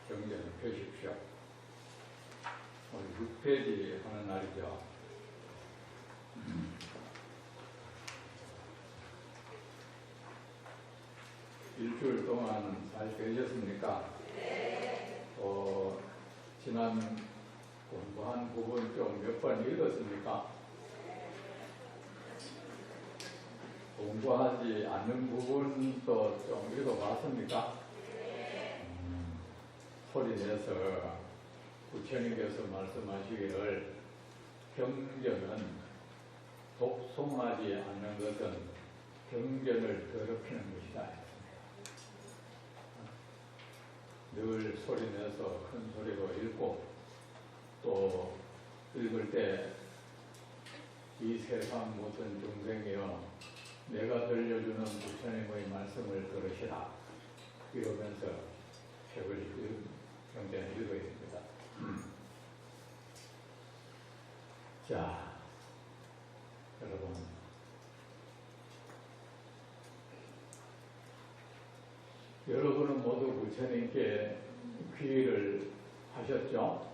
경전을 펴십시오. 오늘 6페이지 하는 날이죠. 일주일 동안 잘 되셨습니까? 지난 공부한 부분 좀 몇 번 읽었습니까? 공부하지 않는 부분도 좀 읽어봤습니까? 소리 내서 부처님께서 말씀하시기를 경전은 독송하지 않는 것은 경전을 더럽히는 것이다. 늘 소리 내서 큰 소리로 읽고 또 읽을 때 이 세상 모든 중생이여 내가 들려주는 부처님의 말씀을 들으시라 이러면서 책을 경전을 읽어야 됩니다. 자, 여러분 여러분은 모두 부처님께 귀의를 하셨죠?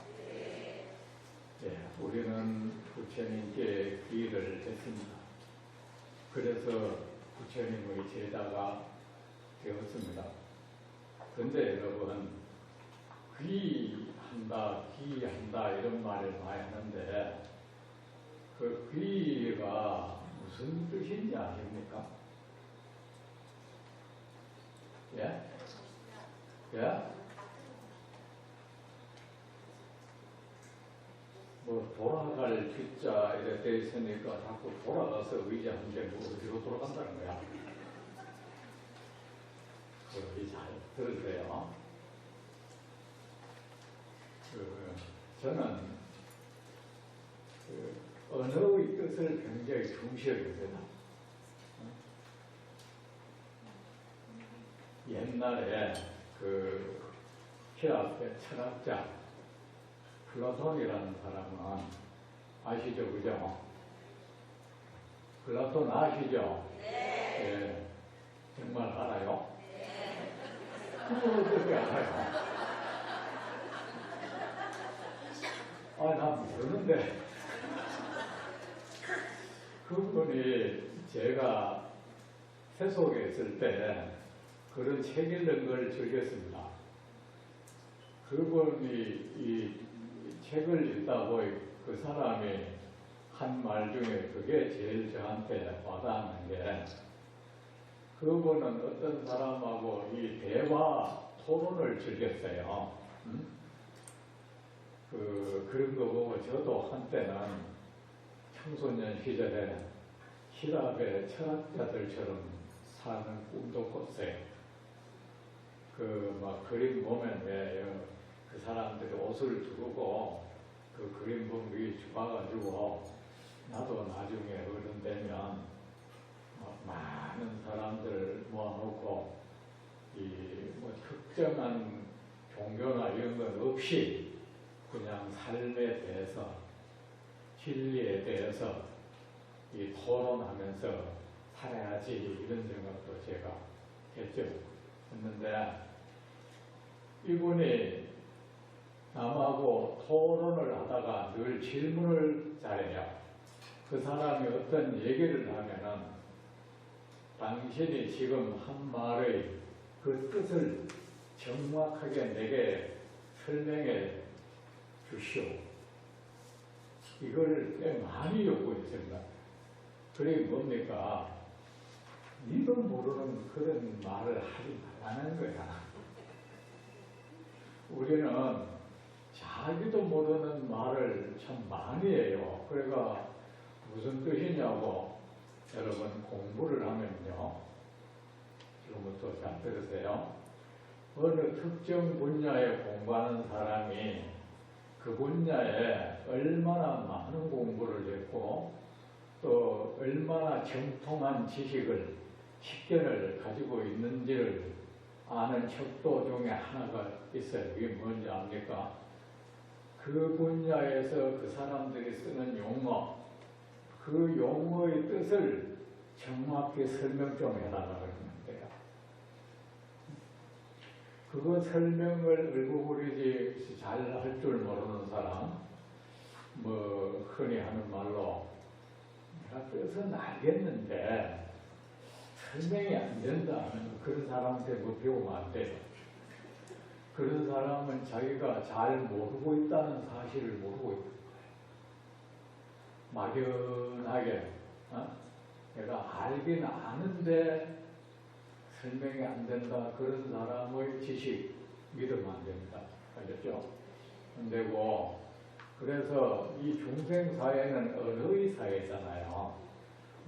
네, 우리는 부처님께 귀의를 했습니다. 그래서 부처님의 제자가 되었습니다. 그런데 여러분, 귀의한다 이런 말을 많이 하는데 그 귀의가 무슨 뜻인지 아십니까? 예? 예? 뭐 돌아갈 귀자 이렇게 돼 있으니까 자꾸 돌아가서 의지하는데 뭐 어디로 돌아간다는 거야? 그걸 잘 들으세요. 저는 언어의 뜻을 굉장히 중시합니다. 옛날에 그 히라스의 철학자 플라톤이라는 사람은 아시죠? 그죠? 플라톤 아시죠? 네. 예. 정말 알아요? 네. 그걸 어떻게 알아요? 난 모르는데. 그분이 제가 세속에 있을 때 그런 책 읽는 걸 즐겼습니다. 그분이 이 책을 읽다고 그 사람이 한 말 중에 그게 제일 저한테 와닿는 게 그분은 어떤 사람하고 이 대화 토론을 즐겼어요. 그런 거 보고 저도 한때는 청소년 시절에 히랍의 철학자들처럼 사는 꿈도 꿨어요. 막 그림 보면 왜 그 사람들이 옷을 두르고 그 그림 본 위에 주워가지고 나도 나중에 어른 되면 많은 사람들을 모아놓고 뭐 특정한 종교나 이런 건 없이 그냥 삶에 대해서 진리에 대해서 토론하면서 살아야지 이런 생각도 제가 했는데 이분이 남하고 토론을 하다가 늘 질문을 잘해요. 그 사람이 어떤 얘기를 하면은 당신이 지금 한 말의 그 뜻을 정확하게 내게 설명해 주시오. 이걸 꽤 많이 요구했습니다. 그게 뭡니까? 니도 모르는 그런 말을 하지 말라는 거야. 우리는 자기도 모르는 말을 참 많이 해요. 그러니까 무슨 뜻이냐고 여러분 공부를 하면요. 지금부터 잘 들으세요. 어느 특정 분야에 공부하는 사람이 그 분야에 얼마나 많은 공부를 했고 또 얼마나 정통한 지식을 식견을 가지고 있는지를 아는 척도 중에 하나가 있어요. 이게 뭔지 압니까? 그 분야에서 그 사람들이 쓰는 용어, 그 용어의 뜻을 정확히 설명 좀 해달라고 그러는 거예요. 그거 설명을 얼굴이 잘 할 줄 모르는 사람, 뭐 흔히 하는 말로 내가 뜻은 알겠는데 설명이 안 된다 하는 그런 사람한테 뭐 배우면 안 돼요. 그런 사람은 자기가 잘 모르고 있다는 사실을 모르고 있는 거예요. 막연하게 내가 알긴 아는데 설명이 안 된다. 그런 사람의 지식 믿으면 안 됩니다. 알겠죠? 안 되고, 그래서 이 중생사회는 언어의 사회잖아요.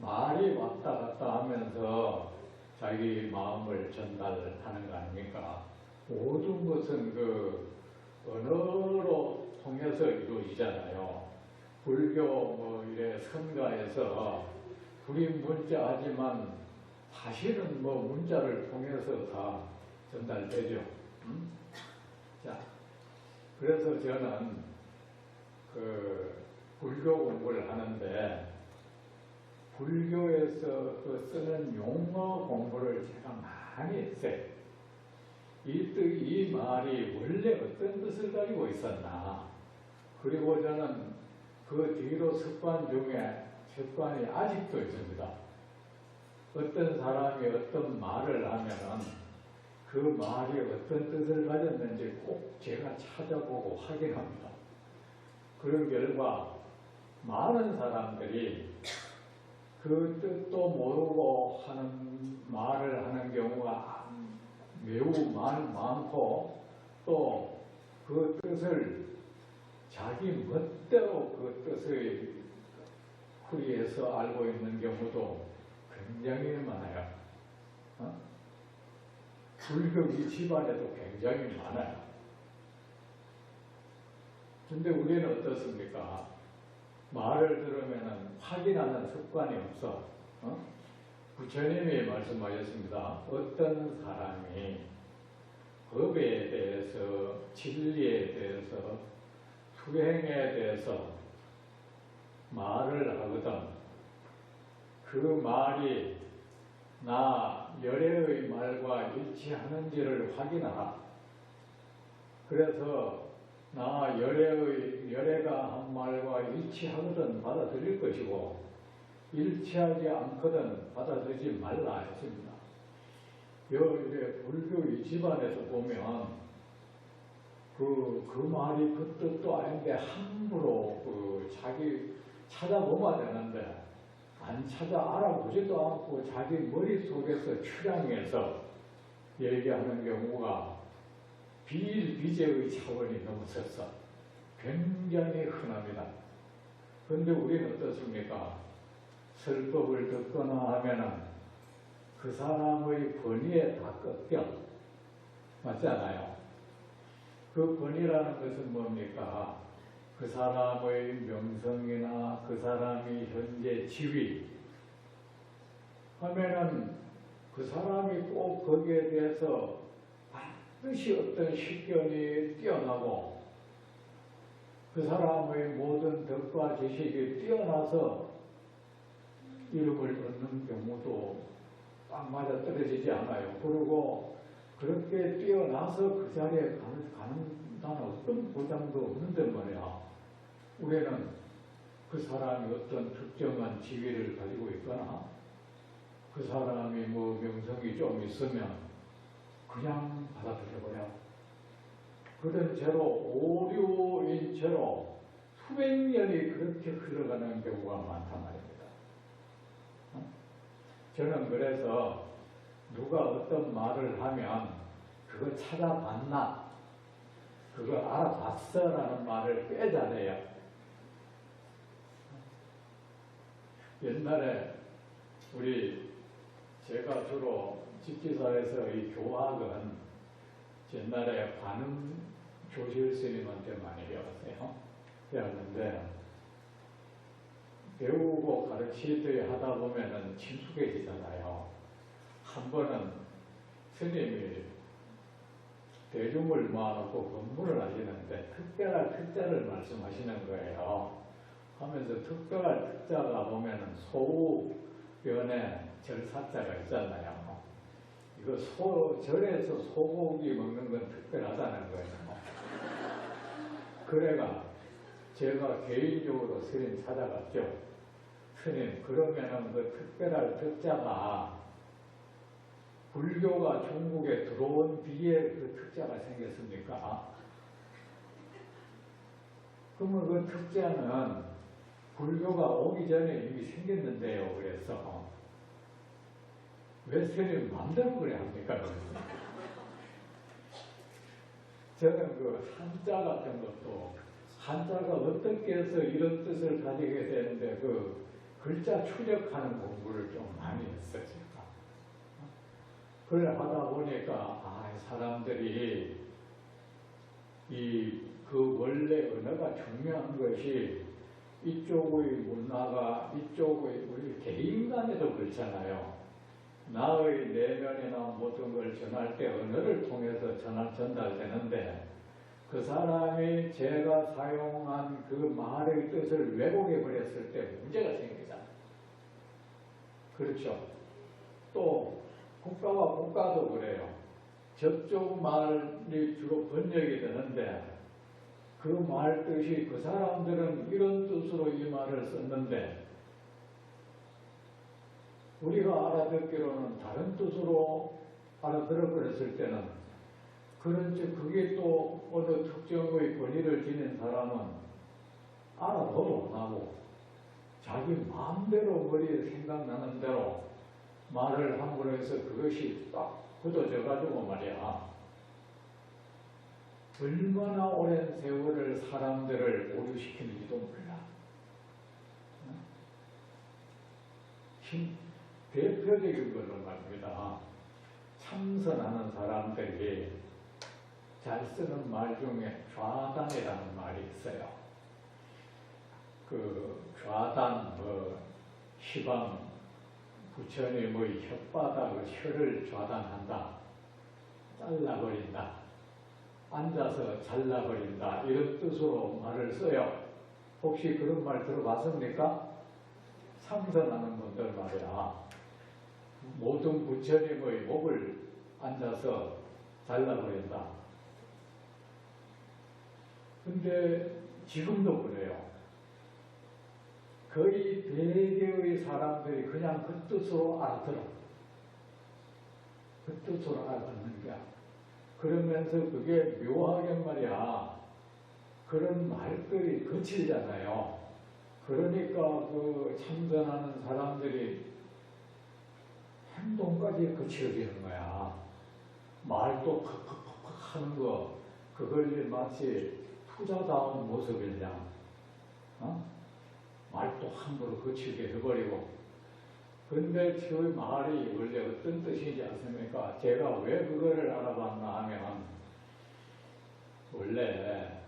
말이 왔다 갔다 하면서 자기 마음을 전달하는 거 아닙니까? 모든 것은 그 언어로 통해서 이루어지잖아요. 불교 뭐 이래 선가에서 불인 문자하지만 사실은 뭐 문자를 통해서 다 전달되죠. 자, 그래서 저는 그 불교 공부를 하는데 불교에서 그 쓰는 용어 공부를 제가 많이 했어요. 이 말이 원래 어떤 뜻을 가지고 있었나. 그리고 저는 그 뒤로 습관이 아직도 있습니다. 어떤 사람이 어떤 말을 하면은 그 말이 어떤 뜻을 가졌는지 꼭 제가 찾아보고 확인합니다. 그런 결과 많은 사람들이 그 뜻도 모르고 하는 말을 하는 경우가 매우 많고 또 그 뜻을 자기 멋대로 그 뜻의 풀이해서 알고 있는 경우도 굉장히 많아요. 불교 집안에도 굉장히 많아요. 근데 우리는 어떻습니까? 말을 들으면 확인하는 습관이 없어. 부처님이 말씀하셨습니다. 어떤 사람이 법에 대해서, 진리에 대해서, 수행에 대해서 말을 하거든. 그 말이 나 열애의 말과 일치하는지를 확인하라. 그래서 나 열애가 한 말과 일치하거든 받아들일 것이고 일치하지 않거든 받아들이지 말라 했습니다. 여기 불교의 집안에서 보면 그 말이 그 뜻도 아닌데 함부로 자기 찾아보면 되는데 안 찾아 알아보지도 않고 자기 머릿속에서 추량해서 얘기하는 경우가 비일비재의 차원이 넘어섰어. 굉장히 흔합니다. 그런데 우리는 어떻습니까? 설법을 듣거나 하면은 그 사람의 권위에 다 꺾여. 맞잖아요. 그 권위라는 것은 뭡니까? 그 사람의 명성이나 그 사람이 현재 지위 하면은 그 사람이 꼭 거기에 대해서 반드시 어떤 식견이 뛰어나고 그 사람의 모든 덕과 지식이 뛰어나서 이름을 얻는 경우도 딱 맞아 떨어지지 않아요. 그리고 그렇게 뛰어나서 그 자리에 가는 어떤 보장도 없는데 말이야. 우리는 그 사람이 어떤 특정한 지위를 가지고 있거나 그 사람이 뭐 명성이 좀 있으면 그냥 받아들여버려. 그런 채로 오류인 채로 수백 년이 그렇게 흘러가는 경우가 많단 말입니다. 저는 그래서 누가 어떤 말을 하면 그거 찾아봤나? 그거 알아봤어? 라는 말을 꽤 잘해요. 옛날에 제가 주로 집기사에서 이 교학은 옛날에 관음 조실 스님한테 많이 배웠는데 배우고 가르치듯이 하다 보면은 친숙해지잖아요. 한 번은 스님이 대중을 모아놓고 법문을 하시는데 특별한 특자를 말씀하시는 거예요. 하면서 특별한 특자가 보면은 소우변에 절사자가 있잖아요. 이거 절에서 소고기 먹는 건 특별하다는 거예요. 그래가 제가 개인적으로 스님 찾아갔죠. 스님, 그러면은 그 특별할 특자가 불교가 중국에 들어온 뒤에 그 특자가 생겼습니까? 그러면 그 특자는 불교가 오기 전에 이미 생겼는데요. 그래서 왜 스님 마음대로 그래 합니까? 저는 그 한자 같은 것도 한자가 어떻게 해서 이런 뜻을 가지게 되는데 그 글자 추적하는 공부를 좀 많이 했어요. 제가. 그래 하다 보니까 사람들이 그 원래 언어가 중요한 것이 이쪽의 문화가 이쪽의 우리 개인 간에도 그렇잖아요. 나의 내면이나 모든 걸 전할 때 언어를 통해서 전달되는데 그 사람이 제가 사용한 그 말의 뜻을 왜곡해 버렸을 때 문제가 생기잖아요. 그렇죠. 또 국가와 국가도 그래요. 저쪽 말이 주로 번역이 되는데 그 말 뜻이 그 사람들은 이런 뜻으로 이 말을 썼는데 우리가 알아듣기로는 다른 뜻으로 알아들어 버렸을 때는 그런즉 그게 또 어느 특정의 권위를 지닌 사람은 알아도 안 하고 자기 마음대로 머리에 생각나는 대로 말을 함으로 해서 그것이 딱 굳어져 가지고 말이야. 얼마나 오랜 세월을 사람들을 오류시키는지도 몰라. 대표적인 걸로 말입니다. 참선하는 사람들이 잘 쓰는 말 중에 좌단이라는 말이 있어요. 그 좌단, 시방, 부처님의 혓바닥을 혀를 좌단한다. 잘라버린다. 앉아서 잘라버린다. 이런 뜻으로 말을 써요. 혹시 그런 말 들어봤습니까? 참선하는 분들 말이야. 모든 부처님의 목을 앉아서 잘라버린다. 근데 지금도 그래요. 거의 대개의 사람들이 그냥 그 뜻으로 알아들어. 그 뜻으로 알아듣는 거야. 그러면서 그게 묘하게 말이야. 그런 말들이 거칠잖아요. 그러니까 그 참선하는 사람들이 행동까지 거칠어지는 거야. 말도 팍팍팍팍 하는 거, 그걸 마치 투자다운 모습이냐. 말도 함부로 거칠게 해버리고. 근데 저 말이 원래 어떤 뜻인지 아십니까? 제가 왜 그거를 알아봤나 하면, 원래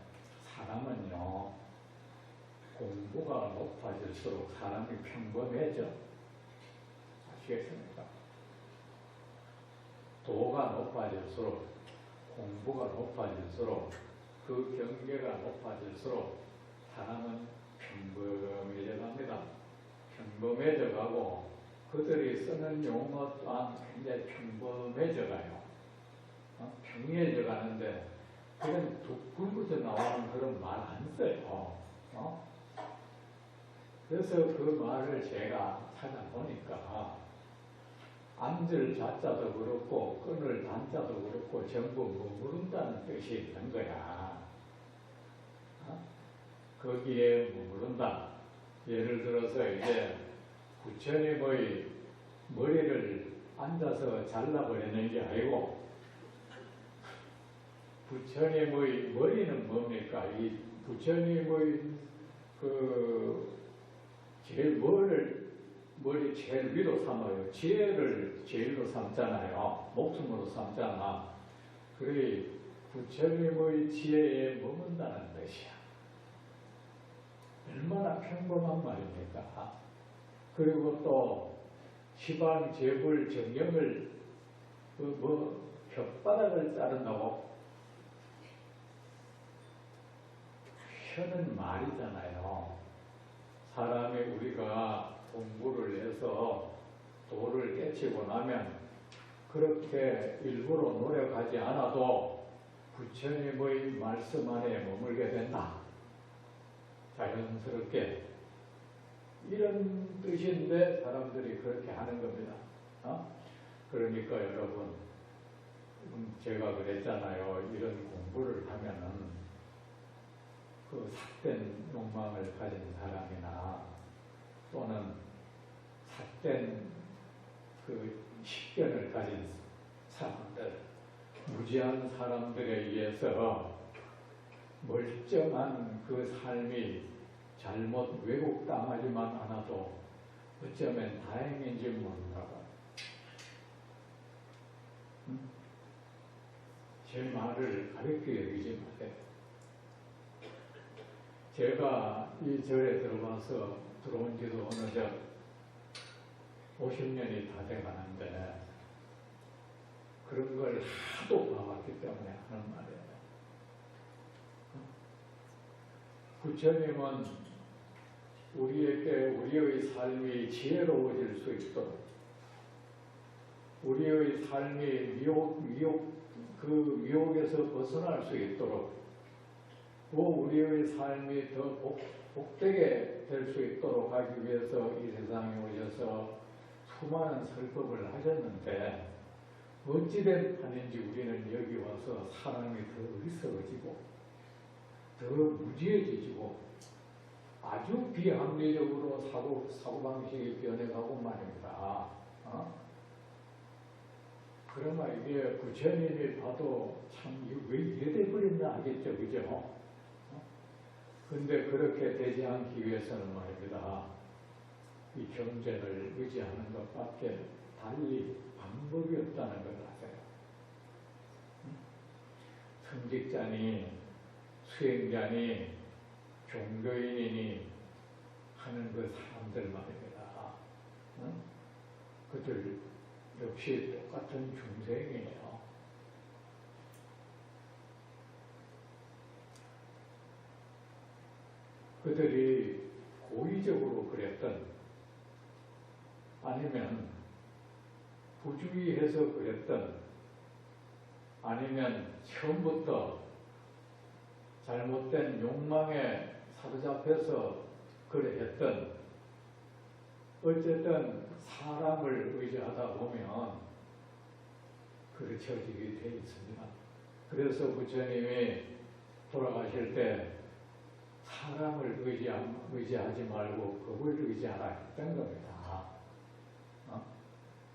사람은요, 공부가 높아질수록 사람이 평범해져. 아시겠습니까? 도가 높아질수록, 공부가 높아질수록, 그 경계가 높아질수록 사람은 평범해져 갑니다. 평범해져 가고 그들이 쓰는 용어 또한 굉장히 평범해져 가요. 평이해져 가는데 그런 북불부터 나오는 그런 말 안 써요. 그래서 그 말을 제가 찾아보니까 앉을 자자도 그렇고 끊을 단자도 그렇고 전부 머무른다는 뜻이 있는 거야. 거기에 머무른다. 예를 들어서 이제 부처님의 머리를 앉아서 잘라버리는 게 아니고 부처님의 머리는 뭡니까? 이 부처님의 그 제일 머리 제일 위로 삼아요. 지혜를 제일로 삼잖아요. 목숨으로 삼잖아. 그래 부처님의 지혜에 머문다는 뜻이야. 얼마나 평범한 말입니까? 그리고 또 시방, 재불, 정령을 혓바닥을 자른다고? 혀는 말이잖아요. 사람이 우리가 공부를 해서 도를 깨치고 나면 그렇게 일부러 노력하지 않아도 부처님의 말씀 안에 머물게 된다. 자연스럽게. 이런 뜻인데 사람들이 그렇게 하는 겁니다. 그러니까 여러분, 제가 그랬잖아요. 이런 공부를 하면은 그 삿된 욕망을 가진 사람이나 또는 삿된 그 식견을 가진 사람들, 무지한 사람들에 의해서 멀쩡한 그 삶이 잘못 왜곡당하지만 않아도 어쩌면 다행인지 모른다. 제 말을 가볍게 여기지 마세요. 제가 이 절에 들어온 지도 어느덧 50년이 다 돼가는데 그런 걸 하도 봐왔기 때문에 하는 말이에요. 부처님은 우리에게 우리의 삶이 지혜로워질 수 있도록, 우리의 삶이 그 미혹에서 벗어날 수 있도록, 또 우리의 삶이 더 복되게 될 수 있도록 하기 위해서 이 세상에 오셔서 수많은 설법을 하셨는데, 어찌된 판인지 우리는 여기 와서 사람이 더 어리석어지고 더 무지해지고 아주 비합리적으로 사고방식이 변해가고 말입니다. 그러면 이게 부처님이 봐도 참 왜 이래 돼버렸나 하겠죠, 그죠? 근데 그렇게 되지 않기 위해서는 말입니다. 이 경전을 의지하는 것밖에 달리 방법이 없다는 걸 아세요. 성직자니 수행자니 종교인이니 하는 그 사람들 말입니다. 그들 역시 똑같은 중생이에요. 그들이 고의적으로 그랬던 아니면 부주의해서 그랬던 아니면 처음부터 잘못된 욕망에 사로잡혀서 그랬던 어쨌든 사람을 의지하다 보면 그르쳐지게 되어 있습니다. 그래서 부처님이 돌아가실 때 사람을 의지하지 말고 법을 의지하라 했던 겁니다.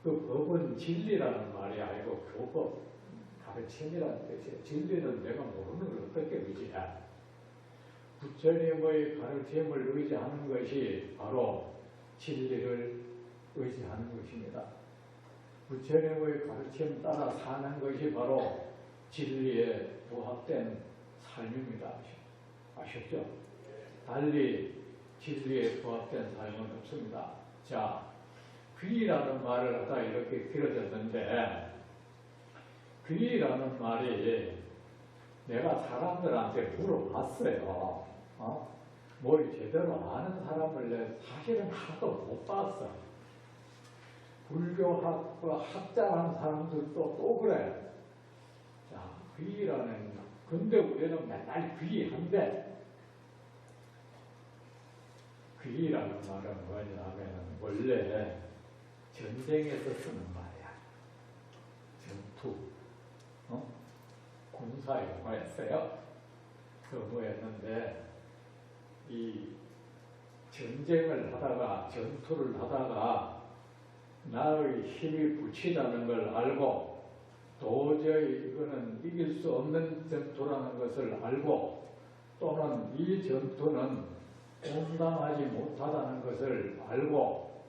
그 법은 진리라는 말이 아니고 교법, 가르침이라는 뜻이에요. 진리는 내가 모르는 걸 어떻게 의지해? 부처님의 가르침을 의지하는 것이 바로 진리를 의지하는 것입니다. 부처님의 가르침 따라 사는 것이 바로 진리에 부합된 삶입니다. 아셨죠? 달리 진리에 부합된 삶은 없습니다. 자, 귀라는 말을 갖다 이렇게 길어졌는데, 귀라는 말이 내가 사람들한테 물어봤어요. 뭘 제대로 아는 사람을 사실은 하나도 못 봤어. 불교학, 학자라는 사람들도 또 그래. 자, 귀라는, 근데 우리는 맨날 귀한데, 귀라는 말은 뭐냐면 원래 전쟁에서 쓰는 말이야. 전투. 군사 용어였어요. 그 뭐였는데, 이 전쟁을 하다가, 전투를 하다가 나의 힘이 붙이다는 걸 알고 도저히 이거는 이길 수 없는 전투라는 것을 알고 또는 이 전투는 공감하지 못하다는 것을 알고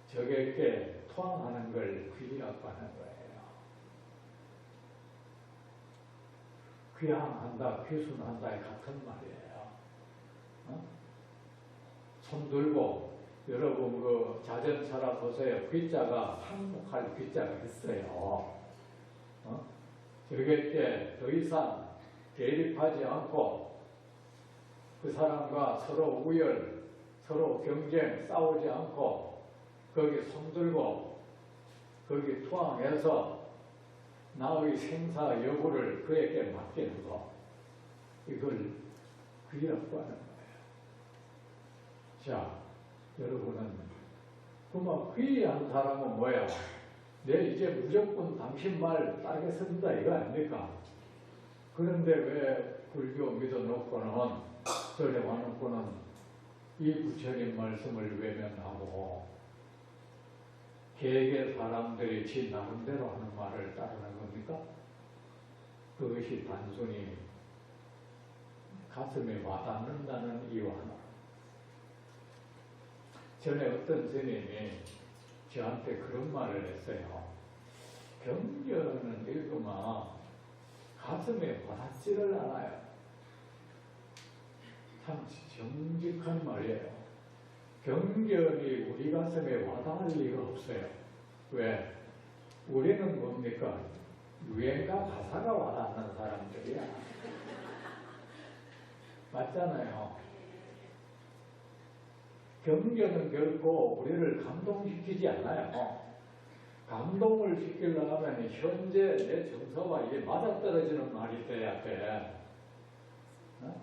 적에게 투항하는 걸 귀라고 하는 거예요. 귀항한다, 귀순한다의 같은 말이에요. 손 들고 여러분 그 자전차라 보세요. 귀자가 항복할 귀자가 있어요. 적에게 더 이상 대립하지 않고 그 사람과 서로 우열, 서로 경쟁, 싸우지 않고 거기 손들고 거기 투항해서 나의 생사 여부를 그에게 맡기는 거, 이걸 귀라고 하는 거예요. 자, 여러분은 그만 귀한 사람은 뭐야? 내 이제 무조건 당신 말 따르겠습니다 이거 아닙니까? 그런데 왜 불교 믿어놓고는 절에 와놓고는 이 부처님 말씀을 외면하고 개개 사람들이 지 나름대로 하는 말을 따르는 겁니까? 그것이 단순히 가슴에 와닿는다는 이유 하나. 전에 어떤 스님이 저한테 그런 말을 했어요. 경전은 읽으면 가슴에 와닿지를 않아요. 참 정직한 말이에요. 경전이 우리 가슴에 와닿을 리가 없어요. 왜? 우리는 뭡니까? 유행가 가사가 와닿는 사람들이야. 맞잖아요. 경전은 결코 우리를 감동시키지 않아요. 감동을 시키려면 현재 내 정서와 이게 맞아떨어지는 말이 돼야 돼. 어?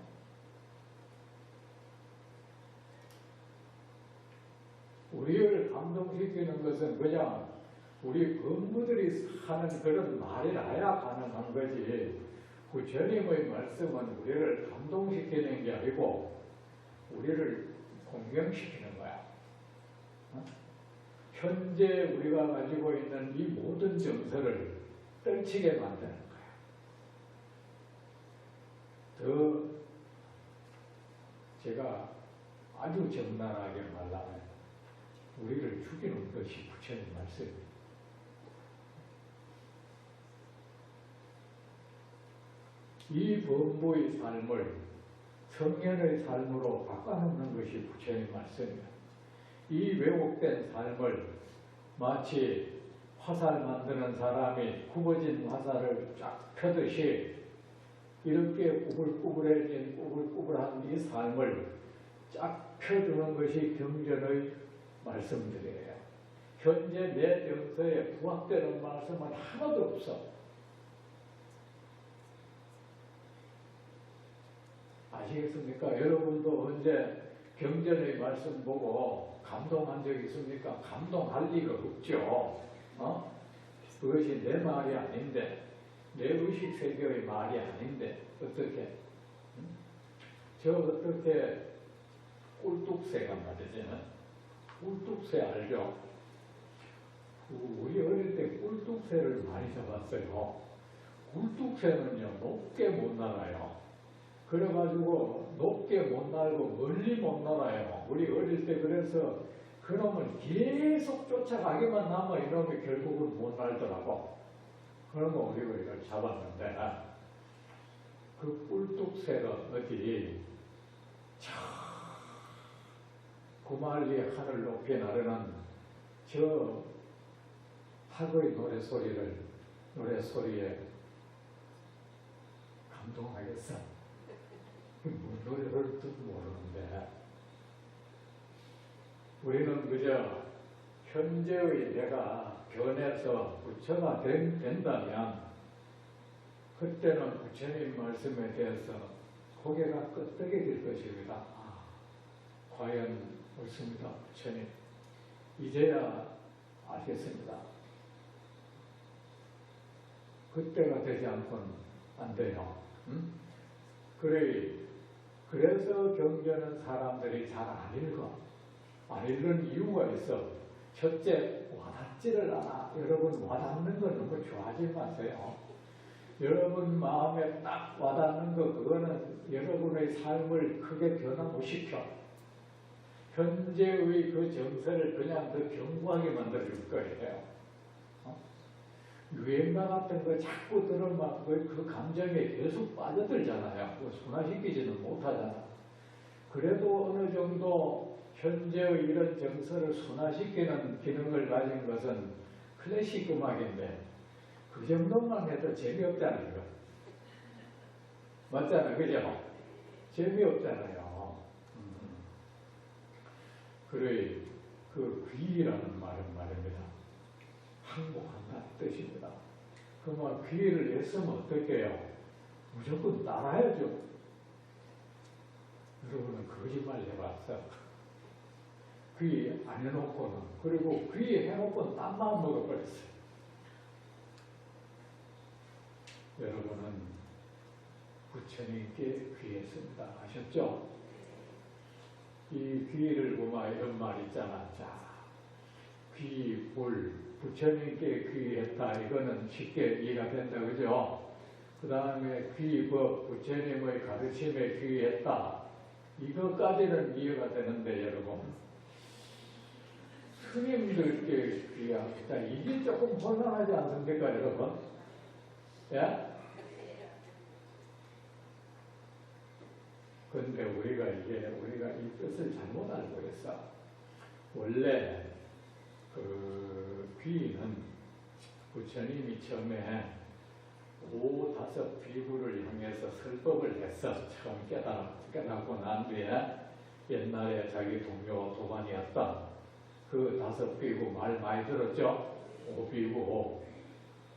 우리를 감동시키는 것은 그냥 우리 법무들이 하는 그런 말이라야 가능한 거지. 부처님의 말씀은 우리를 감동시키는 게 아니고 우리를 공경시키는 거야. 어? 현재 우리가 가지고 있는 이 모든 정서를 떨치게 만드는 거야. 더 제가 아주 적나라하게 말하면 우리를 죽이는 것이 부처님 말씀입니다. 이 범부의 삶을 성현의 삶으로 바꿔놓는 것이 부처님 말씀입니다. 이 왜곡된 삶을 마치 화살 만드는 사람이 굽어진 화살을 쫙 펴듯이 이렇게 꾸불꾸불해진 꾸불꾸불한 이 삶을 쫙 펴주는 것이 경전의 말씀들이에요. 현재 내 정서에 부합되는 말씀은 하나도 없어. 아시겠습니까? 여러분도 언제 경전의 말씀 보고 감동한 적 있습니까? 감동할 리가 없죠. 어? 그것이 내 말이 아닌데, 내 의식 세계의 말이 아닌데 어떻게? 저 어떻게 꿀뚝새가 말이지? 꿀뚝새 알죠? 우리 어릴 때 꿀뚝새를 많이 잡았어요. 꿀뚝새는요 높게 못 날아요. 그래가지고 높게 못 날고 멀리 못 날아요. 우리 어릴 때 그래서 그놈을 계속 쫓아가기만 하면 이놈이 결국은 못 날더라고. 그러면 우리가 이걸 잡았는데 그 꿀뚝새가 어디 구말리 하늘 높이 나르는 저 학의 노래소리에 감동하겠어. 뭔 노래를 뜻 모르는데 우리는 그저 현재의 내가 변해서 부처가 된다면 그때는 부처님 말씀에 대해서 고개가 끄덕여질 것입니다. 아, 과연 옳습니다. 부처님 이제야 알겠습니다. 그때가 되지 않고는 안 돼요. 응? 그래서 경전은 사람들이 잘 안 읽어. 안 읽는 이유가 있어. 첫째, 와닿지를 않아. 여러분 와닿는 거 너무 좋아하지 마세요. 여러분 마음에 딱 와닿는 거 그거는 여러분의 삶을 크게 변화 못 시켜. 현재의 그 정서를 그냥 더 견고하게 만들어줄 거예요. 유행가 같은 거 자꾸 들으면 그 감정에 계속 빠져들잖아요. 그거 순화시키지는 못하잖아. 그래도 어느 정도 현재의 이런 정서를 순화시키는 기능을 가진 것은 클래식 음악인데 그 정도만 해도 재미없잖아요. 맞잖아요. 그죠? 재미없잖아요. 그래, 그 귀라는 말은 말입니다. 항복한다는 뜻입니다. 그만 귀의를 했으면 어떻게 해요? 무조건 따라야죠. 여러분은 거짓말 해봤어. 귀의 안 해놓고는, 그리고 귀의 해놓고는 땀만 먹어버렸어요. 여러분은 부처님께 귀했습니다. 아셨죠? 이 귀를 보면 이런 말 있잖아. 자, 귀, 물, 부처님께 귀했다. 이거는 쉽게 이해가 된다. 그죠? 그 다음에 귀, 법, 부처님의 가르침에 귀했다. 이것까지는 이해가 되는데, 여러분. 스님들께 귀하겠다. 이게 조금 혼란하지 않습니까, 여러분? 예? 그런데 우리가 이 뜻을 잘못 알고 있어. 원래 그 귀는 부처님이 처음에 5 비구를 향해서 설법을 했어. 처음 깨닫고 난 뒤에 옛날에 자기 동료 도반이었던 그 5 비구 말 많이 들었죠? 5비구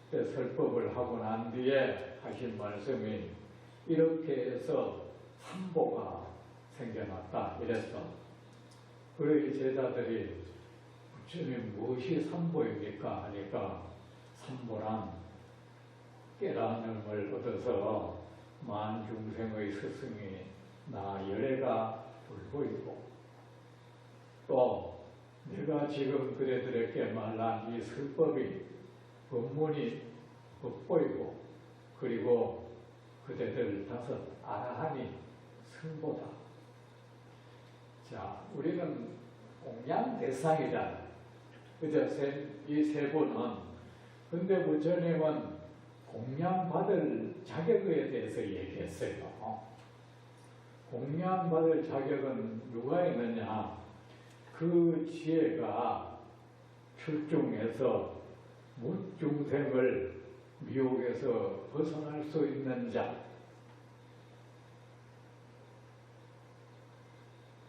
설법을 하고 난 뒤에 하신 말씀이 이렇게 해서 삼보가 생겨났다 이랬어. 그래 제자들이 부처님 무엇이 삼보입니까? 하니까 삼보란 깨달음을 얻어서 만중생의 스승이 나 열애가 불보이고 또 내가 지금 그대들에게 말한 이 설법이 법문이 돋보이고 그리고 그대들 5 아라한이 승보다. 자, 우리는 공양 대상이잖아. 그죠? 이 3분은. 근데 부처님은 공양받을 자격에 대해서 얘기했어요. 공양받을 자격은 누가 있느냐? 그 지혜가 출중해서 무중생을 미혹에서 벗어날 수 있는 자.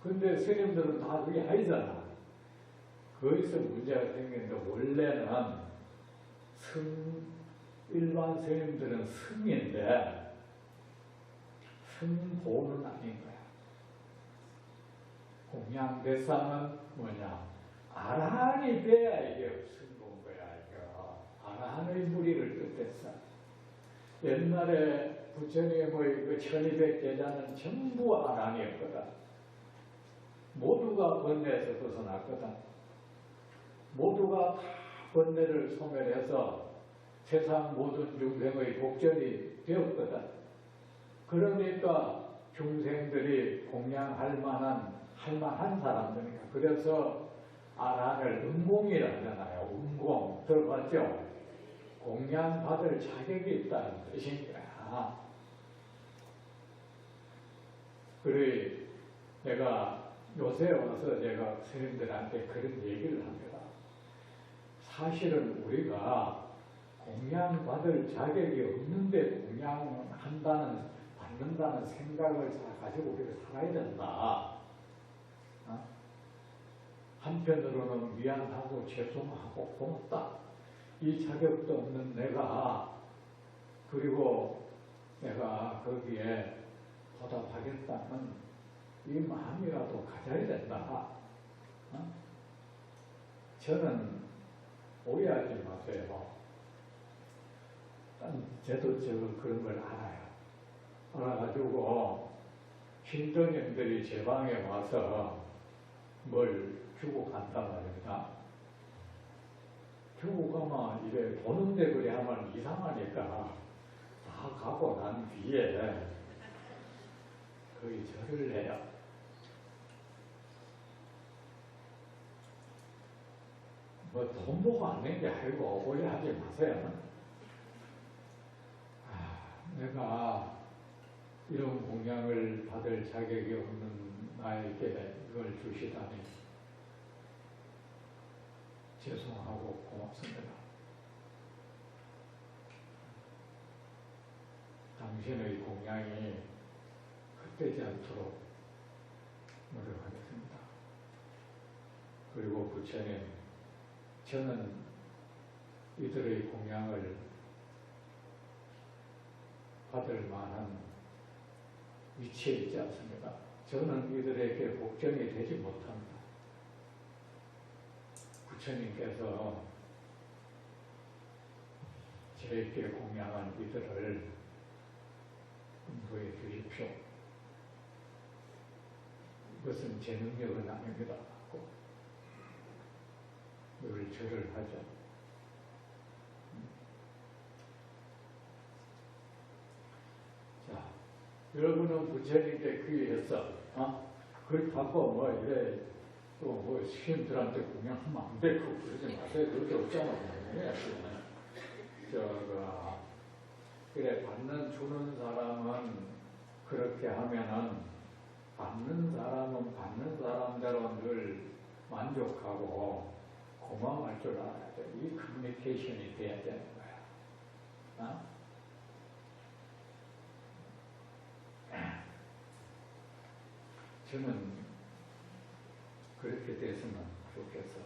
근데 스님들은 다 그게 아니잖아. 거기서 문제가 생기는데 원래는 일반 스님들은 승인데 승보는 아닌 거야. 공양 대상은 뭐냐? 아라한이 돼야 이게 승보인 거야. 이거. 아라한의 무리를 뜻했어. 옛날에 부처님의 그 1200제자는 전부 아라한이었거든. 모두가 번뇌에서 벗어났거든. 모두가 다 번뇌를 소멸해서 세상 모든 중생의 복전이 되었거든. 그러니까 중생들이 공양할 만한 사람들이니까. 그래서 아라한을 은공이라 하잖아요. 은공. 들어봤죠? 공양받을 자격이 있다는 뜻인 거야. 그래, 내가 요새 와서 제가 스님들한테 그런 얘기를 합니다. 사실은 우리가 공양받을 자격이 없는데 받는다는 생각을 가지고 우리가 살아야 된다. 한편으로는 미안하고 죄송하고 고맙다. 이 자격도 없는 내가 그리고 내가 거기에 보답하겠다는 이 마음이라도 가져야 된다. 저는 오해하지 마세요. 저도 그런 걸 알아요. 알아가지고 신도님들이 제 방에 와서 뭘 주고 간단 말입니다. 주고 가면 이래 보는데 그래 하면 이상하니까 다 가고 난 뒤에 거의 절을 해요. 뭐 돈 보고 안 낸 게 아니고 오해하지 마세요. 내가 이런 공양을 받을 자격이 없는 나에게 이걸 주시다니 죄송하고 고맙습니다. 당신의 공양이 헛되지 않도록 노력하겠습니다. 그리고 부처님, 저는 이들의 공양을 받을 만한 위치에 있지 않습니까? 저는 이들에게 복종이 되지 못합니다. 부처님께서 저에게 공양한 이들을 인도해 주십시오. 이것은 제 능력은 아닙니다. 늘 절을 하죠. 자, 여러분은 부처님께 귀의했어. 그렇다고 뭐 이래 또 뭐 스님들한테 공양하면 안 되고 그러지 마세요. 그렇게 없잖아. 그래 주는 사람은 그렇게 하면은 받는 사람은 받는 사람대로 늘 만족하고 고마워할 줄 알아야 돼. 이 커뮤니케이션이 돼야 되는 거야. 저는 그렇게 됐으면 좋겠어.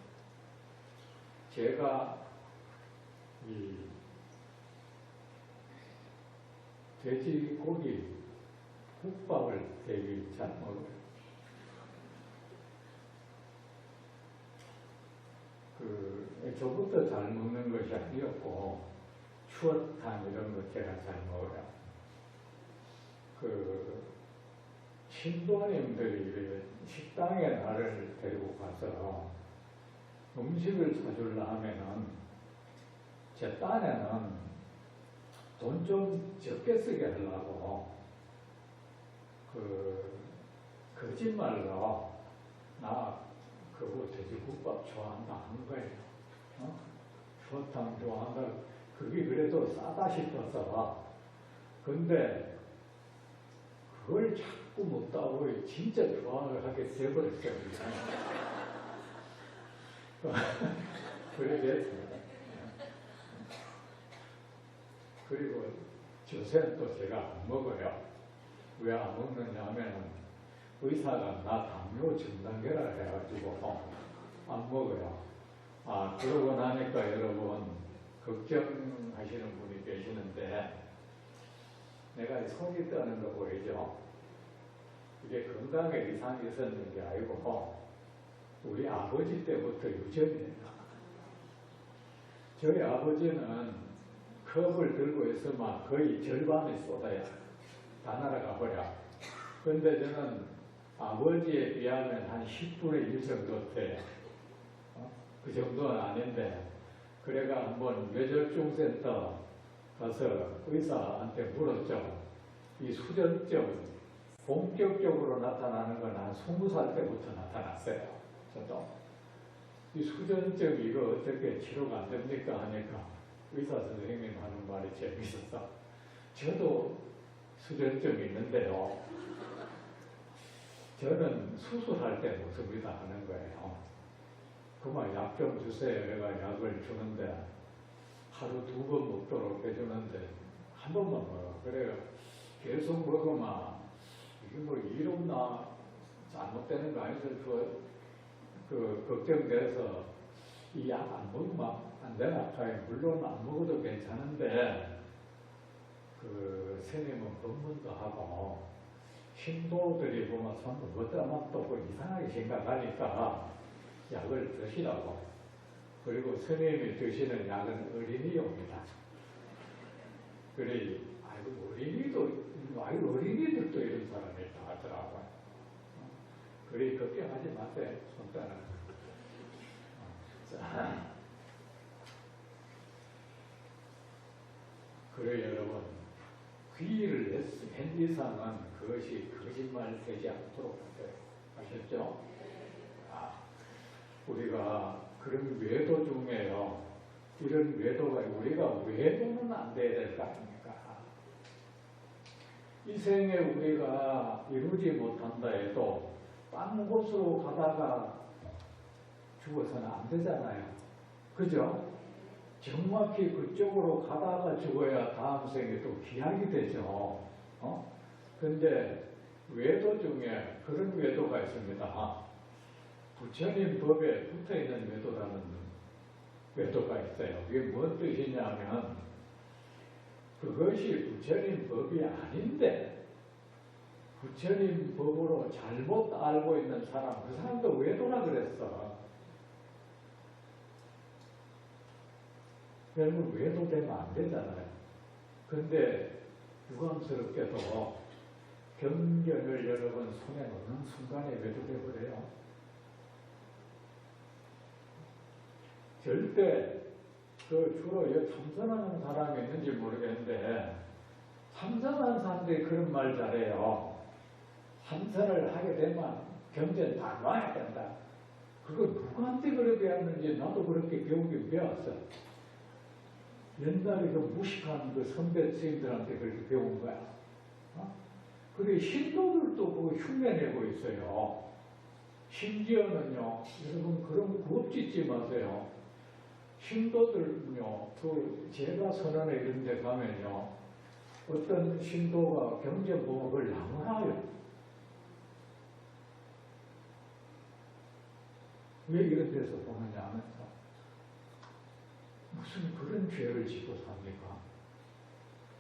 제가 이 돼지고기 국밥을 되게 잘 먹어요. 저부터 잘 먹는 것이 아니었고 추어탕 이런 거 제가 잘 먹어요. 신도님들이 식당에 나를 데리고 가서 음식을 사주려 하면은 제 딴에는 돈 좀 적게 쓰게 하려고 거짓말로 나 그거 돼지국밥 좋아한다 하는 거예요. 추어탕 좋아한다. 그게 그래도 싸다 싶어서. 근데 그걸 자꾸 못하고 진짜 좋아를 하게 돼버렸어요. 그래 됐습니다. 그리고 저새는 또 제가 안 먹어요. 왜 안 먹느냐 하면 의사가 나 당뇨 진단계라 해가지고 안 먹어요. 그러고 나니까 여러분 걱정하시는 분이 계시는데 내가 손이 떠는 거 보이죠? 이게 건강에 이상이 있었는 게 아니고 우리 아버지 때부터 유전이에요. 저희 아버지는 컵을 들고 있으면 거의 절반이 쏟아요. 다 날아가 버려. 근데 저는 아버지에 비하면 한 10분의 1 정도 돼요. 그 정도는 아닌데, 그래가 한번 뇌졸중센터 가서 의사한테 물었죠. 이 수전증 본격적으로 나타나는 건 한 20살 때부터 나타났어요. 저도. 이 수전증 이거 어떻게 치료가 안 됩니까? 하니까 의사 선생님 하는 말이 재밌었어. 저도 수전증이 있는데요. 저는 수술할 때 못습니다 하는 거예요. 그만 약 좀 주세요. 내가 약을 주는데 하루 2번 먹도록 해주는데 한 번만 먹어. 그래요. 계속 먹으면 이게 뭐 일 없나 잘못되는 거 아니죠? 걱정돼서 이 약 안 먹으면 안 되나? 물론 안 먹어도 괜찮은데 스님은 법문도 하고 신도들이 보면 전부 뭐다만 또 이상하게 생각하니까 약을 드시라고. 그리고 스님이 드시는 약은 어린이용이다. 그래, 어린이들도 이런 사람이 있다 하더라고요. 그래, 걱정하지 마세요. 손자는. 그래, 여러분. 귀의를 한 이상은 그것이 거짓말 되지 않도록 하세요. 아셨죠? 우리가 그런 외도 중에요. 이런 외도가 우리가 외도는 안 돼야 될 거 아닙니까? 이 생에 우리가 이루지 못한다 해도 딴 곳으로 가다가 죽어서는 안 되잖아요. 그죠? 정확히 그쪽으로 가다가 죽어야 다음 생에 또 기약이 되죠. 근데 외도 중에 그런 외도가 있습니다. 부처님 법에 붙어있는 외도라는 외도가 있어요. 이게 뭔 뜻이냐면 그것이 부처님 법이 아닌데 부처님 법으로 잘못 알고 있는 사람, 그 사람도 외도라 그랬어. 여러분 외도되면 안 되잖아요. 근데 유감스럽게도 경전을 여러분 손에 넣는 순간에 외도돼 버려요. 절대 주로 여기 참선하는 사람이 있는지 모르겠는데 참선하는 사람들이 그런 말 잘해요. 참선을 하게 되면 경전 다 놔야 된다. 그거 누구한테 그렇게 배웠는지 나도 그렇게 배우긴 배웠어. 옛날에 그 무식한 그 선배 스님들한테 그렇게 배운 거야. 그리고 신도들도 그거 흉내내고 있어요. 심지어는요, 여러분 그런 구업 짓지 마세요. 신도들은요, 그 제가 선언에 이런 데 가면요, 어떤 신도가 경전 보면 그걸 나무라요. 왜 이런 데서 보느냐 하면서 무슨 그런 죄를 짓고 삽니까?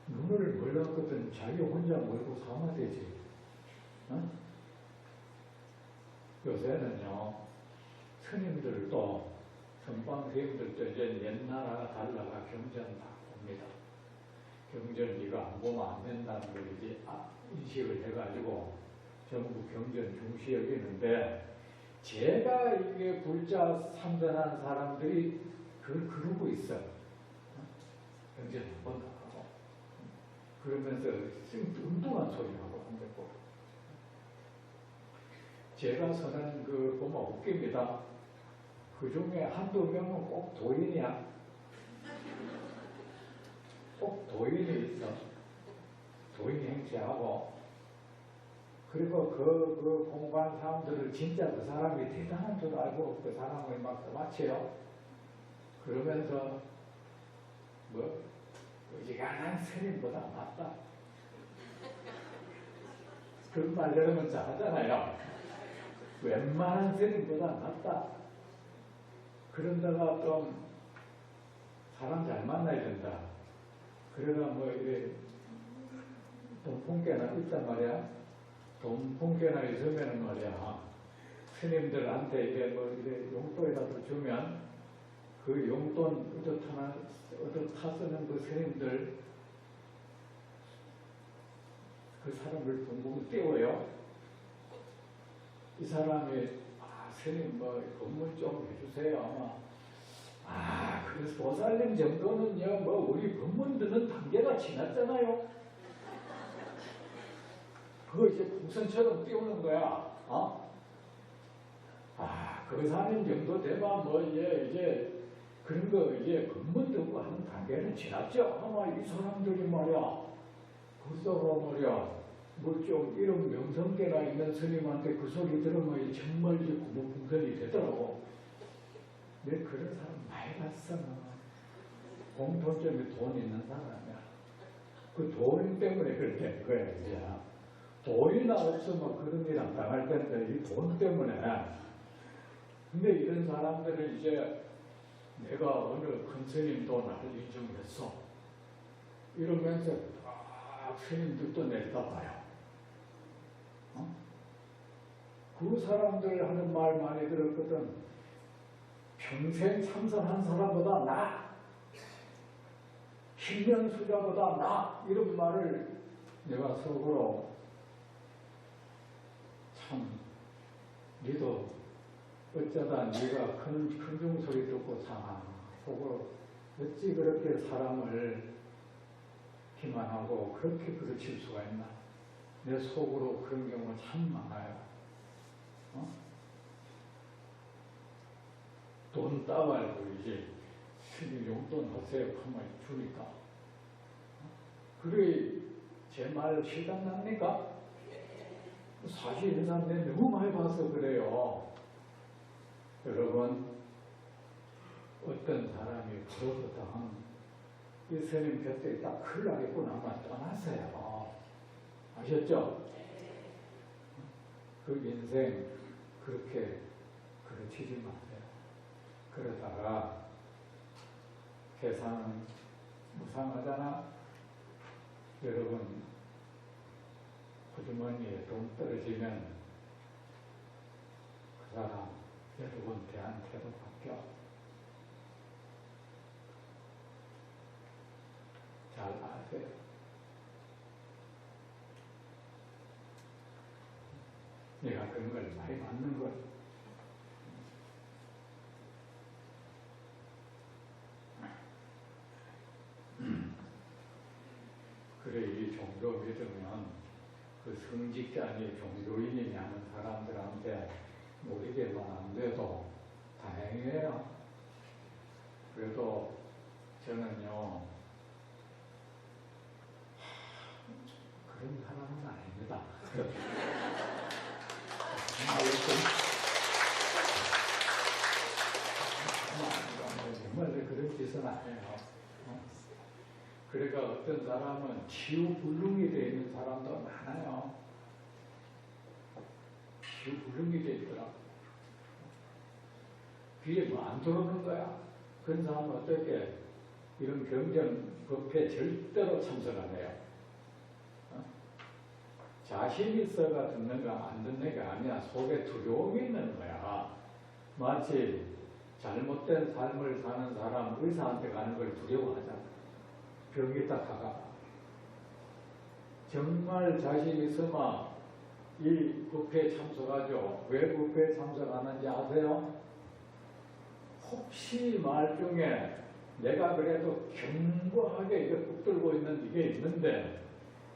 눈을 몰랐거든 자기 혼자 몰고 사면 되지. 어? 요새는요, 스님들도 선방 스님들도 이제 옛날하고 달라가 경전 다 봅니다. 경전 이거 안 보면 안 된다는 걸 이제 인식을 해가지고 전부 경전 중시 여기는데 제가 이게 불자 참선한 사람들이 그걸 그러고 있어. 경전 한 번도 하고 그러면서 엉뚱한 소리 하고 한다고. 제가 선언 그 보면 웃깁니다. 그 중에 한두 명은 꼭 도인이야. 꼭 도인이 있어. 도인 행세하고. 그리고 그 공부한 사람들을 진짜 그 사람이 대단한 줄 알고 그 사람을 막 써맞혀요. 그러면서 뭐 어지간한 스님보다 낫다. 그런 말 여러분 잘 하잖아요. 웬만한 스님보다 낫다. 그런다가 좀 사람 잘 만나야 된다. 그러나 뭐 이래 돈풍께나 있단 말이야. 돈풍께나 있으면은 말이야. 스님들한테 이제 뭐 이래 용돈이라도 주면 그 용돈 얻어 쓰는 그 스님들 그 사람을 붕붕 띄워요. 이 사람이 스님 뭐 법문 좀 해주세요. 그래서 보살님 정도는요, 뭐 우리 법문 듣는 단계가 지났잖아요. 그거 이제 풍선처럼 띄우는 거야. 거사님 정도 되면 뭐 이제 그런 거 이제 법문 듣고 하는 단계는 지났죠. 아마 이 사람들이 말이야, 그러다가 말이야, 뭐 좀 이런 명성계나 있는 스님한테 그 소리 들으면 정말 이제 구멍풍선이 되더라고. 내 그런 사람 많이 봤어. 공통점이 돈 있는 사람이야. 그 돈 때문에 그렇게 된 거야, 이제. 돈이나 없으면 그런 일 안 당할 텐데, 이 돈 때문에. 근데 이런 사람들은 이제 내가 어느 큰 스님도 나를 인정했어. 이러면서 스님들도 내려다봐요. 그 사람들 하는 말 많이 들었거든. 평생 참선한 사람보다 나, 10년 수자보다 나, 이런 말을 내가 속으로 참, 니도 어쩌다 네가 큰 중소리 듣고 사나 속으로 어찌 그렇게 사람을 기만하고 그렇게 그르칠 수가 있나. 내 속으로 그런 경우 참 많아요. 돈 따가지고 이제 스님 용돈 하세요 하면 주니까. 그게 제 말 실감납니까? 사실 이 사람 내 너무 많이 봐서 그래요. 여러분, 어떤 사람이 그러거든. 이 스님 곁에 딱 큰일 나겠구나 아마 떠났어요. 아셨죠? 그 인생 그렇게 그르치지 마세요. 그러다가 계산은 무상하잖아. 여러분 호주머니에 돈 떨어지면 그 사람 여러분 대한 태도 바뀌어. 잘 아세요. 내가 그런 걸 많이 맞는 걸. 그래, 이 종교 믿으면 그 성직자니 종교인이니 하는 사람들한테 모르게만 안 돼도 다행이에요. 그래도 저는요, 그런 사람은 아닙니다. 정말 그런 짓은 안 해요. 그러니까 어떤 사람은 치유불능이 되어 있는 사람도 많아요. 치유불능이 되어 있더라. 귀에 뭐 안 들어오는 거야. 그런 사람은 어떻게 이런 경전법회 절대로 참석 안 해요. 자신 있어가 듣는가 안 듣는 게 아니야. 속에 두려움이 있는 거야. 마치 잘못된 삶을 사는 사람 의사한테 가는 걸 두려워하잖아. 병이 딱 다가가. 정말 자신 있으면 이 법회에 참석하죠. 왜 법회에 참석하는지 아세요? 혹시 말 중에 내가 그래도 견고하게 이게 붙들고 있는 이게 있는데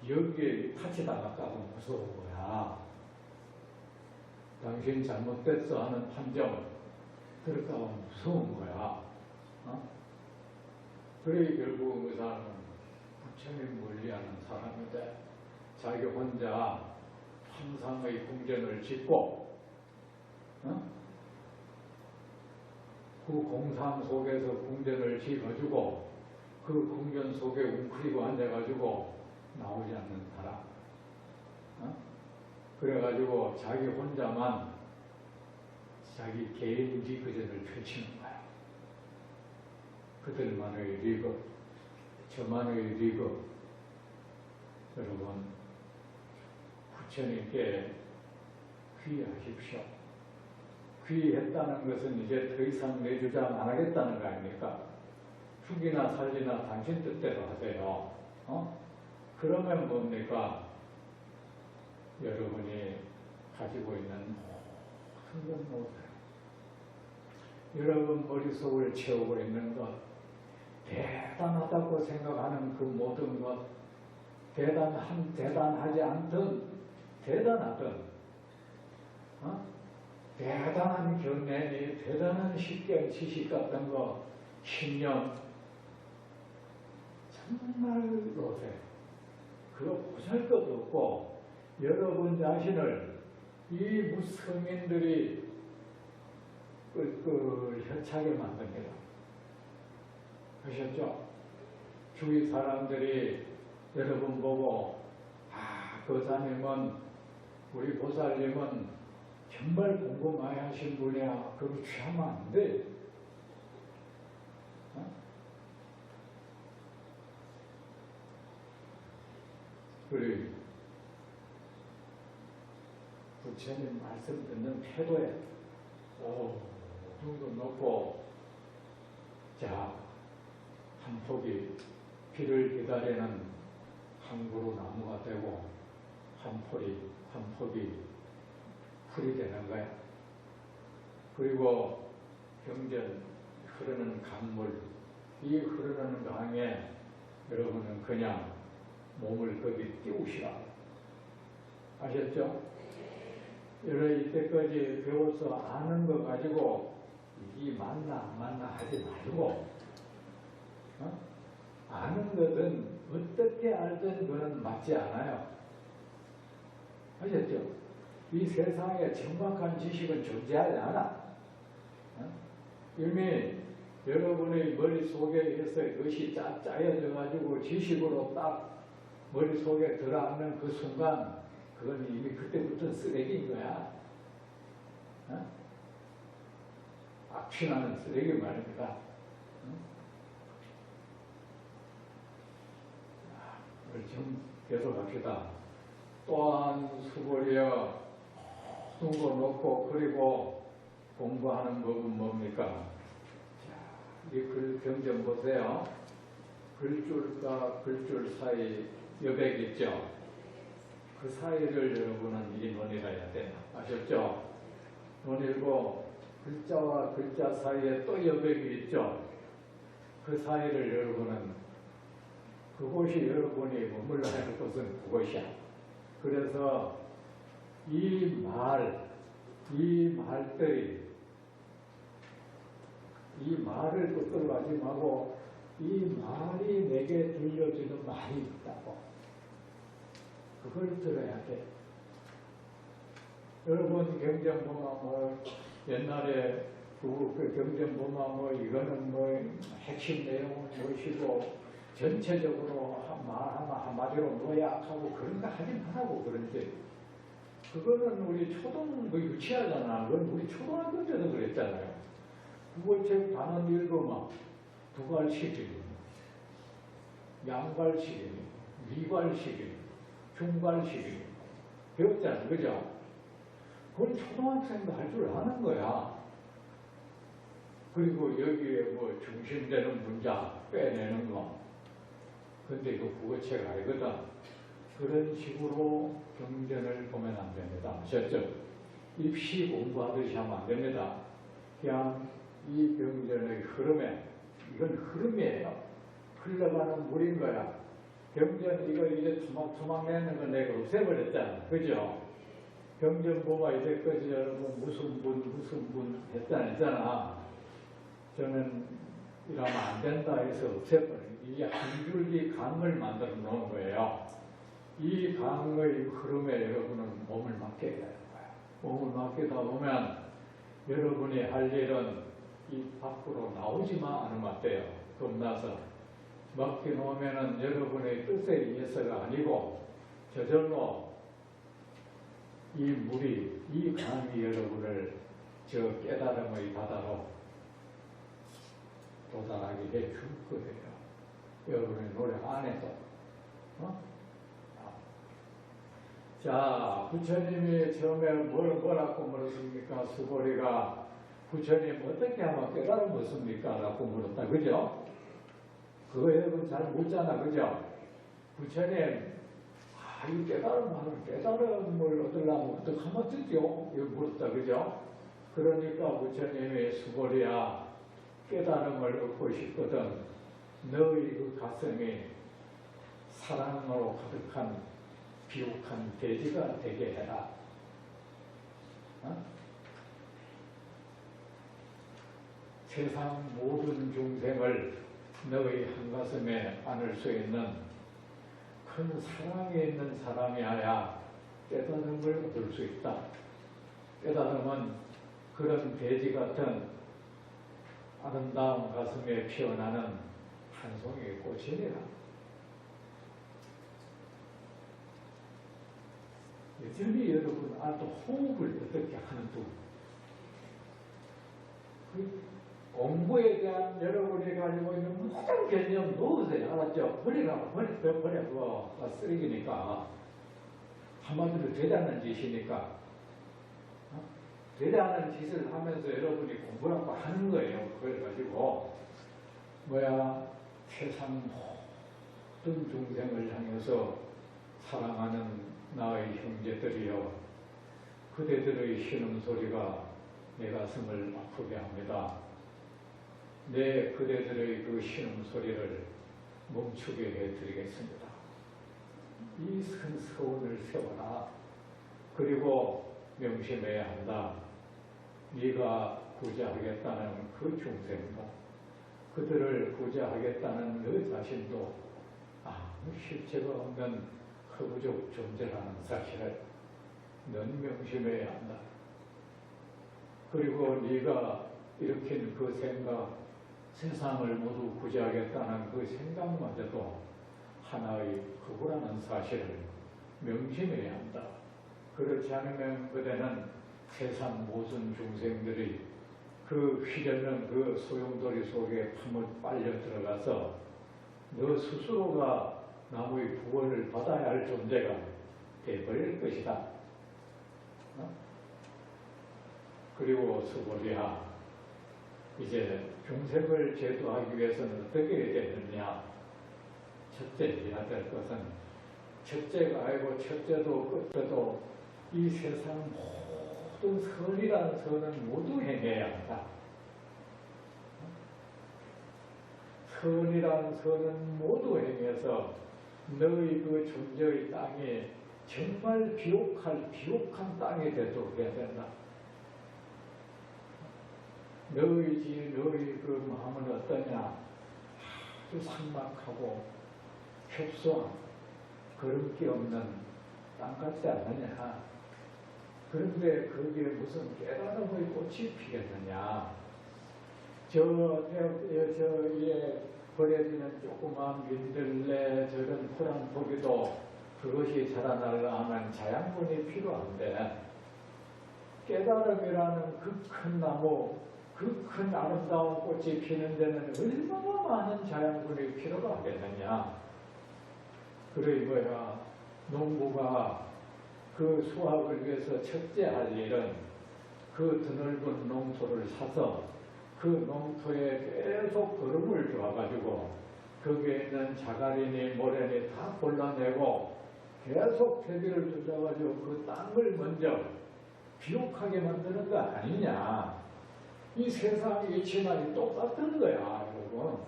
여기에 타치당할까 봐 무서운 거야. 당신 잘못됐어 하는 판정 들을까 봐 무서운 거야. 그래 결국 의사는 부처님 멀리하는 사람인데 자기 혼자 환상의 궁전을 짓고 그 공상 속에서 궁전을 지어가지고 그 궁전 속에 웅크리고 앉아가지고 나오지 않는 사람. 그래가지고 자기 혼자만 자기 개인 리그전을 펼치는 거야. 그들만의 리그, 저만의 리그. 여러분, 부처님께 귀의하십시오. 귀의했다는 것은 이제 더 이상 내 주장 안 하겠다는 거 아닙니까? 죽이나 살리나 당신 뜻대로 하세요. 그러면 뭡니까? 여러분이 가지고 있는 모든 것을, 여러분 머릿속을 채우고 있는 것, 대단하다고 생각하는 그 모든 것, 대단하지 않든 대단하든, 대단한 견해니 대단한 식견, 지식 같은 거, 신념, 정말 요새 그거 보잘것도 없고 여러분 자신을 이 무성인들이 혀차게 만듭니다. 아셨죠? 주위 사람들이 여러분 보고 거사님은, 우리 보살님은 정말 공부 많이 하신 분이야. 그거 취하면 안 돼. 그래, 부처님 말씀 듣는 태도에 눈도 놓고, 자, 한 폭이 비를 기다리는 한 그루 나무가 되고 한 폭이 풀이 되는 거야. 그리고 경전 흐르는 강물, 이 흐르는 강에 여러분은 그냥 몸을 거기 띄우시라. 아셨죠? 여러 이때까지 배워서 아는 거 가지고 이 맞나 안 맞나 하지 말고, 아는 것은 어떻게 알든 그건 맞지 않아요. 아셨죠? 이 세상에 정확한 지식은 존재하지 않아. 이미 여러분의 머릿속에 있어 이것이 짜여져 가지고 지식으로 딱 머릿속에 들어앉는 그 순간, 그건 이미 그때부터 쓰레기인 거야. 악취나는 쓰레기 말입니다. 오늘 좀 계속합시다. 또한 수고리여 모든 거 놓고 그리고 공부하는 법은 뭡니까? 자, 이 글 경전 보세요. 글줄과 글줄 사이 여백 있죠? 그 사이를 여러분은 이 논의해야 돼요. 아셨죠? 논의고 글자와 글자 사이에 또 여백이 있죠? 그 사이를 여러분은 그곳이 여러분이 머물러야 할 곳은 그곳이야. 그래서 이 말들이 이 말을 끝으로 가지 말고 이 말이 내게 들려주는 말이 있다고. 그걸 들어야 돼. 여러분 경전 보면 뭐 옛날에 그 경전 보면 뭐 이거는 뭐 핵심 내용은 무엇이고 전체적으로 한마디로 뭐야 하고 그런 거 하지 말라고 그런지. 그거는 우리 초등 뭐 유치하잖아. 그건 우리 초등학교 때도 그랬잖아요. 국어책 단원 읽으면 두괄식이, 양괄식이, 미괄식이, 중괄식이 배웠잖아요. 그죠? 그건 초등학생도 할 줄 아는 거야. 그리고 여기에 뭐 중심되는 문장 빼내는 거. 근데 이거 국어책 아니거든. 그런 식으로 경전을 보면 안 됩니다. 아셨죠? 입시 공부하듯이 하면 안 됩니다. 그냥 이 경전의 흐름에, 이건 흐름이에요. 흘러가는 물인 거야. 경전 이거 이제 투막투막 내는 거 내가 없애버렸잖아. 그죠? 경전 보면 이제까지 여러분 무슨 분 했잖아. 저는 이러면 안 된다 해서 없애버려요. 이게 한 줄기 강을 만들어 놓은 거예요. 이 강의 흐름에 여러분은 몸을 맡겨야 되는 거야. 몸을 맡기다 보면 여러분이 할 일은 이 밖으로 나오지만 않으면 안 돼요. 겁나서. 맡겨놓으면은 여러분의 뜻에 의해서가 아니고 저절로 이 물이, 이 강이 여러분을 저 깨달음의 바다로 도달하게 해줄 거예요. 여러분의 노래 안에도. 자, 부처님이 처음에 뭐라고 물었습니까? 수고리가 부처님 어떻게 하면 깨달음 얻습니까? 라고 물었다. 그죠? 그거 여러분 잘 묻잖아. 그죠? 부처님, 이 깨달음을 얻으려면 어떻게 하면 되죠? 이거 물었다. 그죠? 그러니까 부처님이 수고리야, 깨달음을 얻고 싶거든. 너의 그 가슴이 사랑으로 가득한 비옥한 돼지가 되게 해라. 세상 모든 중생을 너의 한가슴에 안을 수 있는 큰 사랑이 있는 사람이어야 깨달음을 얻을 수 있다. 깨달음은 그런 돼지 같은 아름다운 가슴에 피어나는 한 송이의 꽃이니라. 여전히 여러분 또 호흡을 어떻게 하는지 그 공부에 대한 여러분이 가지고 있는 모든 개념 놓으세요. 알았죠? 버리라고. 버려. 그거 쓰레기니까. 한마디로 되지 않는 짓이니까. 되지 않는 짓을 하면서 여러분이 공부라고 하는 거예요. 그걸 가지고 세상 모든 중생을 향해서 사랑하는 나의 형제들이여, 그대들의 신음소리가 내 가슴을 아프게 합니다. 내 그대들의 그 신음소리를 멈추게 해드리겠습니다. 이 큰 서운을 세워라. 그리고 명심해야 한다. 네가 구제하겠다는 그 중생도, 그들을 구제하겠다는 너 자신도 아무 실체가 없는 허구적 존재라는 사실을 넌 명심해야 한다. 그리고 네가 일으킨 그 생각, 세상을 모두 구제하겠다는 그 생각마저도 하나의 허구라는 사실을 명심해야 한다. 그렇지 않으면 그대는 세상 모든 중생들이 그 휘젓는 그 소용돌이 속에 파묻 빨려 들어가서 너 스스로가 나무의 구원을 받아야 할 존재가 되어버릴 것이다. 그리고 수고리야, 이제 중생을 제도하기 위해서는 어떻게 해야 되느냐. 첫째 해야 될 것은, 첫째가 아니고 첫째도 끝째도 이 세상 모든 선이라는 선은 모두 행해야 한다. 선이라는 선은 모두 행해서 너의 그 존재의 땅이 정말 비옥한 땅이 되도록 해야 된다. 너의 그 마음은 어떠냐? 아주 삭막하고 협소한 거름기 없는 땅 같지 않느냐? 그런데 거기에 무슨 깨달음의 꽃이 피겠느냐? 저에 버려지는 조그만 민들레 저런 푸른 고기도 그것이 자라나려면 자양분이 필요한데, 깨달음이라는 그 큰 나무, 그 큰 아름다운 꽃이 피는 데는 얼마나 많은 자양분이 필요가 하겠느냐. 그래 뭐야, 농부가 그 수확을 위해서 첫째 할 일은 그 드넓은 농토를 사서 그 농토에 계속 거름을 줘가지고 거기에 있는 자갈이니 모래니 다 골라내고 계속 퇴비를 뜯어가지고 그 땅을 먼저 비옥하게 만드는 거 아니냐. 이 세상의 이치만이 똑같은 거야, 여러분.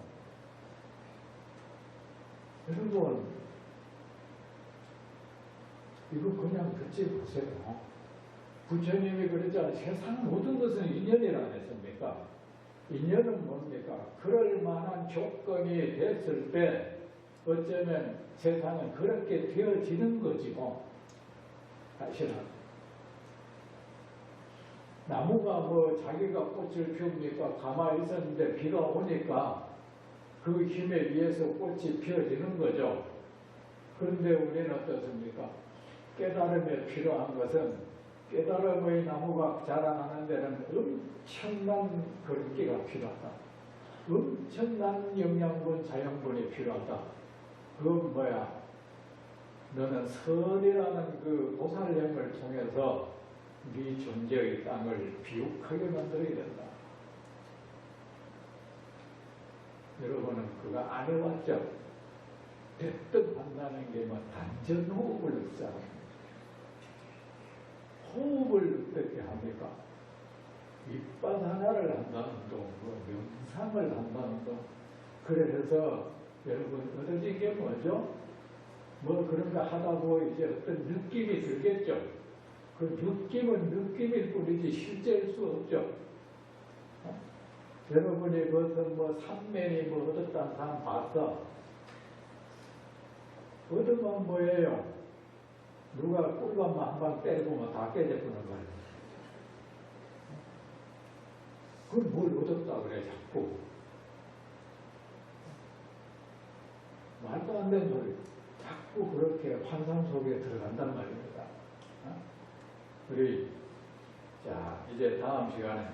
여러분, 이거 그냥 듣지 보세요. 부처님이 그러자 세상 모든 것은 인연이라 했습니까? 인연은 뭡니까? 그럴 만한 조건이 됐을 때 어쩌면 세상은 그렇게 되어지는 거지 뭐. 사실은 나무가 뭐 자기가 꽃을 피웁니까? 가만히 있었는데 비가 오니까 그 힘에 의해서 꽃이 피어지는 거죠. 그런데 우리는 어떻습니까? 깨달음에 필요한 것은, 깨달음의 나무가 자라나는 데는 엄청난 거름기가 필요하다. 엄청난 영양분, 자양분이 필요하다. 그건 뭐야? 너는 선이라는 그 보살행을 통해서 네 존재의 땅을 비옥하게 만들어야 된다. 여러분은 그거 안 해왔죠? 대뜸 한다는 게 뭐 단전호흡을 했잖아요. 호흡을 어떻게 합니까? 밑밭 하나를 한다는 동, 뭐 명상을 한다는 동. 그래서 여러분 얻어진 게 뭐죠? 뭐 그런 거 하다 보면 이제 어떤 느낌이 들겠죠? 그 느낌은 느낌일 뿐이지 실제일 수 없죠. 여러분이 무슨 뭐 삼면이 뭐 얻었다는 사람 봤어? 얻으면 뭐예요? 누가 꿀밤만 한 방 때려보면 다 깨져보는 거예요. 그걸 뭘 얻었다 그래 자꾸. 말도 안 되는 소리. 자꾸 그렇게 환상 속에 들어간단 말입니다. 우리 자 이제 다음 시간에